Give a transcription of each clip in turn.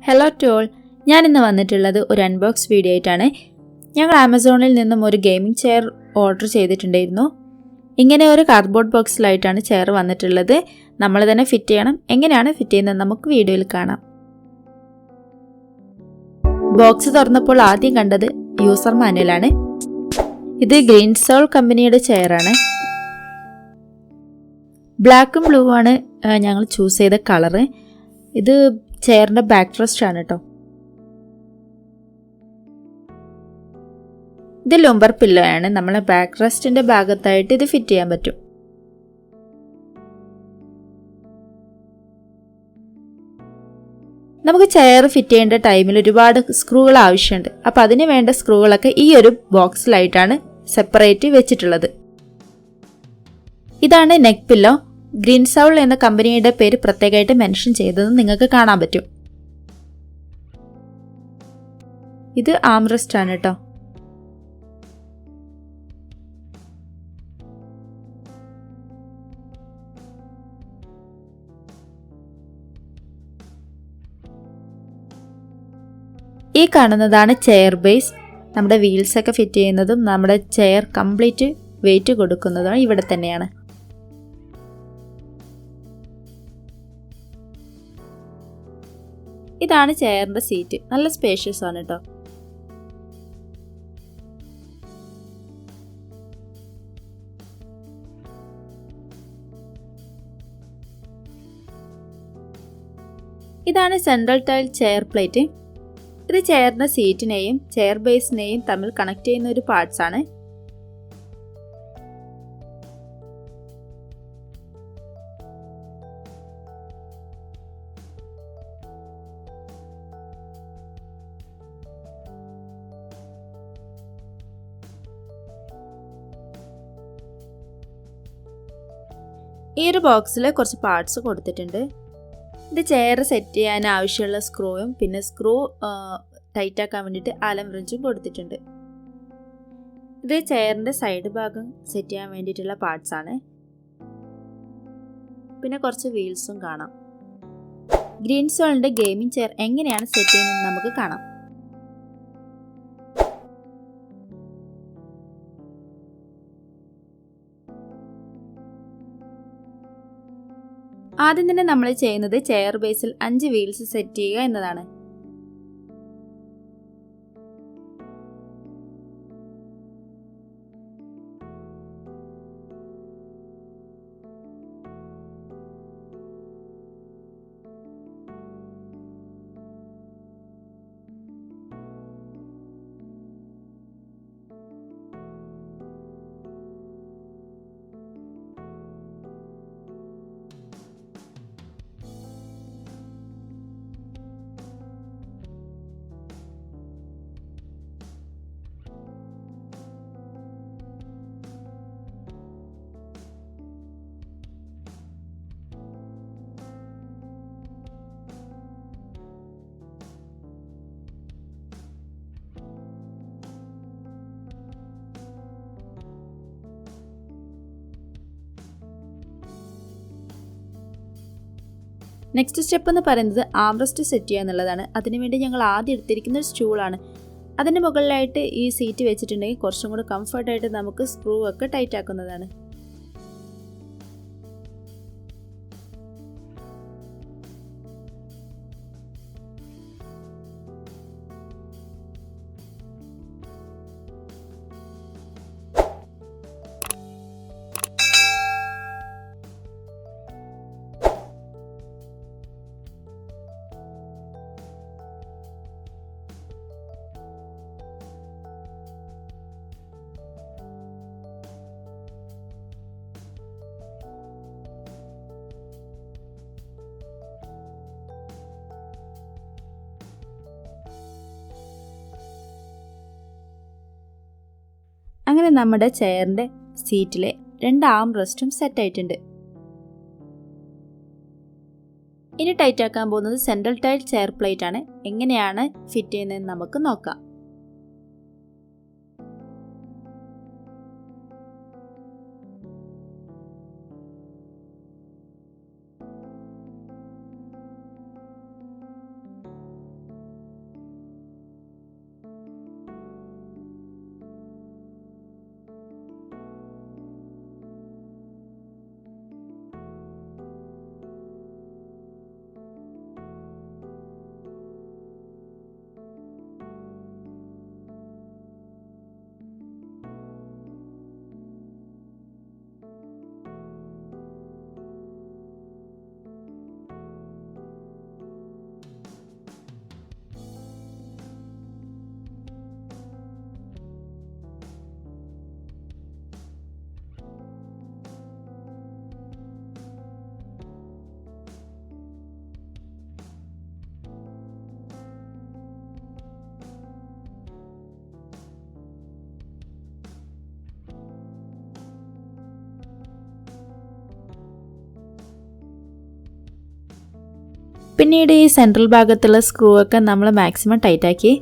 Hello to all, ഞാനിന്ന് വന്നിട്ടുള്ളത് ഒരു അൺബോക്സ് വീഡിയോ ആയിട്ടാണ്. ഞങ്ങൾ ആമസോണിൽ നിന്നും ഒരു ഗെയിമിംഗ് ചെയർ ഓർഡർ ചെയ്തിട്ടുണ്ടായിരുന്നു. ഇങ്ങനെ ഒരു കാർഡ്ബോർഡ് ബോക്സിലായിട്ടാണ് ചെയർ വന്നിട്ടുള്ളത്. നമ്മൾ തന്നെ ഫിറ്റ് ചെയ്യണം. എങ്ങനെയാണ് ഫിറ്റ് ചെയ്യുന്നത് നമുക്ക് വീഡിയോയിൽ കാണാം. ബോക്സ് തുറന്നപ്പോൾ ആദ്യം കണ്ടത് യൂസർ മാനുവലാണ്. ഇത് ഗ്രീൻ സോൾ കമ്പനിയുടെ ചെയറാണ്. ബ്ലാക്കും ബ്ലൂ ആണ് ഞങ്ങൾ ചൂസ് ചെയ്ത കളറ്. ഇത് ചെയറിന്റെ ബാക്ക് റെസ്റ്റ് ആണ് കേട്ടോ. ഇത് ലുംബർ പില്ലോ ആണ്. നമ്മളെ ബാക്ക് റെസ്റ്റിന്റെ ഭാഗത്തായിട്ട് ഇത് ഫിറ്റ് ചെയ്യാൻ പറ്റും. നമുക്ക് ചെയർ ഫിറ്റ് ചെയ്യേണ്ട ടൈമിൽ ഒരുപാട് സ്ക്രൂകൾ ആവശ്യമുണ്ട്. അപ്പം അതിന് വേണ്ട സ്ക്രൂകളൊക്കെ ഈ ഒരു ബോക്സിലായിട്ടാണ് സെപ്പറേറ്റ് വെച്ചിട്ടുള്ളത്. ഇതാണ് നെക്ക് പില്ലോ. ഗ്രീൻ സൗൾ എന്ന കമ്പനിയുടെ പേര് പ്രത്യേകമായിട്ട് മെൻഷൻ ചെയ്തത് നിങ്ങൾക്ക് കാണാൻ പറ്റും. ഇത് ആംറെസ്റ്റ് ആണ് കേട്ടോ. ഈ കാണുന്നതാണ് ചെയർ ബേസ്. നമ്മുടെ വീൽസ് ഒക്കെ ഫിറ്റ് ചെയ്യുന്നതും നമ്മുടെ ചെയർ കംപ്ലീറ്റ് വെയിറ്റ് കൊടുക്കുന്നതും ഇവിടെ തന്നെയാണ്. ഇതാണ് ചെയറിന്റെ സീറ്റ്. നല്ല സ്പേഷ്യസ് ആണ് കേട്ടോ. ഇതാണ് സെൻട്രൽ ടൈൽ ചെയർ പ്ലേറ്റ്. ഇത് ചെയറിന്റെ സീറ്റിനെയും ചെയർ ബേസിനെയും തമ്മിൽ കണക്ട് ചെയ്യുന്ന ഒരു പാർട്സ് ആണ്. ഈ ഒരു ബോക്സിൽ കുറച്ച് പാർട്സ് കൊടുത്തിട്ടുണ്ട്. ഇത് ചെയർ സെറ്റ് ചെയ്യാൻ ആവശ്യമുള്ള സ്ക്രൂവും പിന്നെ സ്ക്രൂ ടൈറ്റ് ആക്കാൻ വേണ്ടിയിട്ട് ആലം റിഞ്ചും കൊടുത്തിട്ടുണ്ട്. ഇത് ചെയറിൻ്റെ സൈഡ് ഭാഗം സെറ്റ് ചെയ്യാൻ വേണ്ടിയിട്ടുള്ള പാർട്സ് ആണ്. പിന്നെ കുറച്ച് വീൽസും കാണാം. ഗ്രീൻ സോളിൻ്റെ ഗെയിമിംഗ് ചെയർ എങ്ങനെയാണ് സെറ്റ് ചെയ്യുന്നത് നമുക്ക് കാണാം. ആദ്യം തന്നെ നമ്മൾ ചെയ്യുന്നത് ചെയർ ബേസിൽ 5 വീൽസ് സെറ്റ് ചെയ്യുക എന്നതാണ്. നെക്സ്റ്റ് സ്റ്റെപ്പ് എന്ന് പറയുന്നത് ആംറെസ്റ്റ് സെറ്റ് ചെയ്യുക എന്നുള്ളതാണ്. അതിനുവേണ്ടി ഞങ്ങൾ ആദ്യം എടുത്തിരിക്കുന്ന ഒരു സ്റ്റൂളാണ്. അതിൻ്റെ മുകളിലായിട്ട് ഈ സീറ്റ് വെച്ചിട്ടുണ്ടെങ്കിൽ കുറച്ചും കൂടെ കംഫർട്ടായിട്ട് നമുക്ക് സ്ക്രൂ ഒക്കെ ടൈറ്റ് ആക്കുന്നതാണ്. അങ്ങനെ നമ്മുടെ ചെയറിൻ്റെ സീറ്റിലെ 2 ആം റെസ്റ്റും സെറ്റ് ആയിട്ടുണ്ട്. ഇനി ടൈറ്റ് ആക്കാൻ പോകുന്നത് സെൻട്രൽ ടൈൽ ചെയർ പ്ലേറ്റ് ആണ്. എങ്ങനെയാണ് ഫിറ്റ് ചെയ്യുന്നതെന്ന് നമുക്ക് നോക്കാം. പിന്നീട് ഈ സെൻട്രൽ ഭാഗത്തുള്ള സ്ക്രൂ ഒക്കെ നമ്മൾ മാക്സിമം ടൈറ്റാക്കി.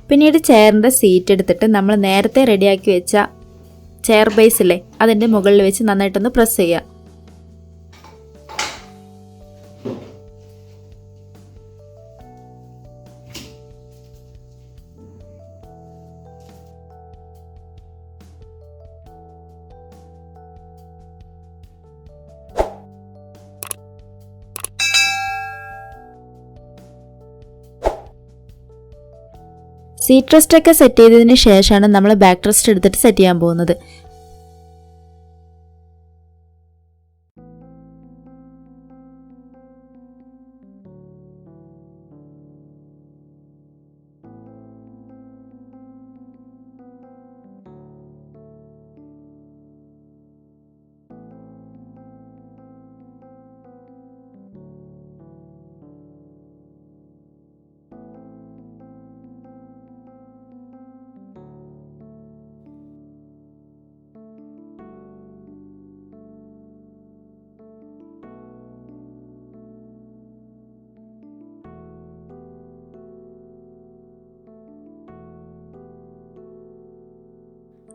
പിന്നീട് ചെയറിൻ്റെ സീറ്റ് എടുത്തിട്ട് നമ്മൾ നേരത്തെ റെഡിയാക്കി വെച്ച ചെയർ ബേസില്ലേ അതിൻ്റെ മുകളിൽ വെച്ച് നന്നായിട്ടൊന്ന് പ്രസ് ചെയ്യുക. സീറ്റ് റെസ്റ്റ് ഒക്കെ സെറ്റ് ചെയ്തതിന് ശേഷമാണ് നമ്മൾ ബാക്ക് റെസ്റ്റ് എടുത്തിട്ട് സെറ്റ് ചെയ്യാൻ പോകുന്നത്.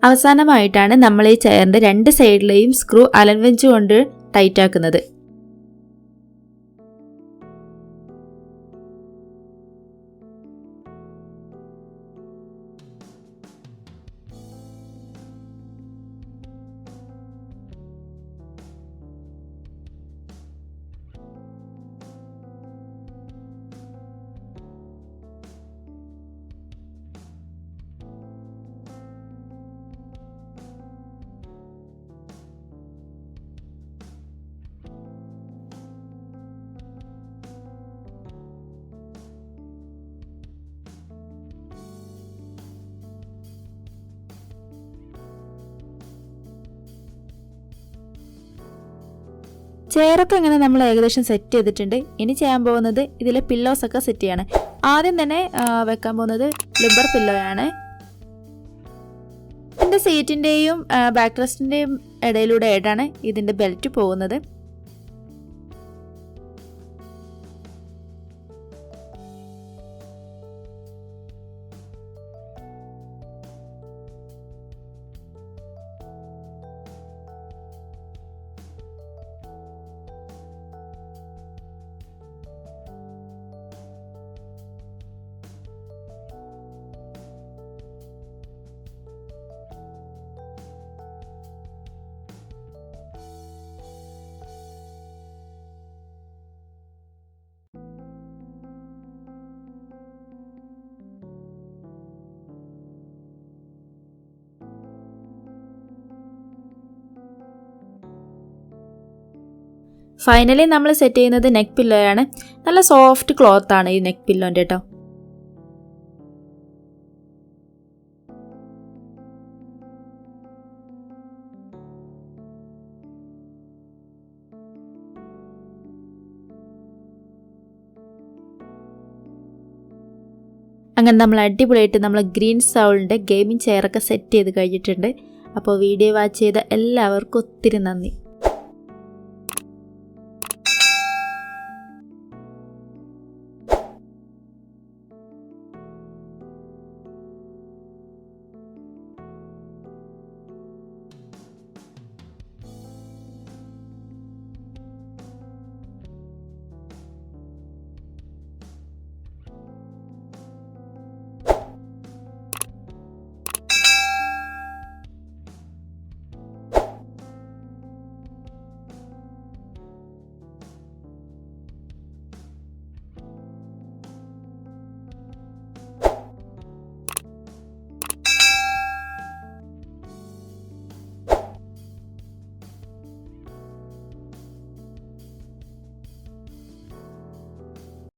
അവസാനമായിട്ടാണ് നമ്മൾ ഈ ചെയറിൻ്റെ 2 സൈഡിലെയും സ്ക്രൂ അലൻ വെഞ്ച് കൊണ്ട് ടൈറ്റ് ആക്കുന്നത്. ചെയറൊക്കെ ഇങ്ങനെ നമ്മൾ ഏകദേശം സെറ്റ് ചെയ്തിട്ടുണ്ട്. ഇനി ചെയ്യാൻ പോകുന്നത് ഇതിലെ പില്ലോസ് ഒക്കെ സെറ്റ് ചെയ്യാണ്. ആദ്യം തന്നെ വെക്കാൻ പോകുന്നത് ലിബർ പില്ലോയാണ്. ഇതിൻ്റെ സീറ്റിൻ്റെയും ബാക്ക് റെസ്റ്റിൻ്റെയും ഇടയിലൂടെ ആയിട്ടാണ് ഇതിൻ്റെ ബെൽറ്റ് പോകുന്നത്. ഫൈനലി നമ്മൾ സെറ്റ് ചെയ്യുന്നത് നെക്ക് പില്ലോയാണ്. നല്ല സോഫ്റ്റ് ക്ലോത്ത് ആണ് ഈ നെക്ക് പില്ലോൻ്റെ കേട്ടോ. അങ്ങനെ നമ്മൾ അടിപൊളിയായിട്ട് നമ്മൾ ഗ്രീൻ സൗളിൻ്റെ ഗെയിമിംഗ് ചെയറൊക്കെ സെറ്റ് ചെയ്ത് കഴിഞ്ഞിട്ടുണ്ട്. അപ്പോൾ വീഡിയോ വാച്ച് ചെയ്ത എല്ലാവർക്കും ഒത്തിരി നന്ദി.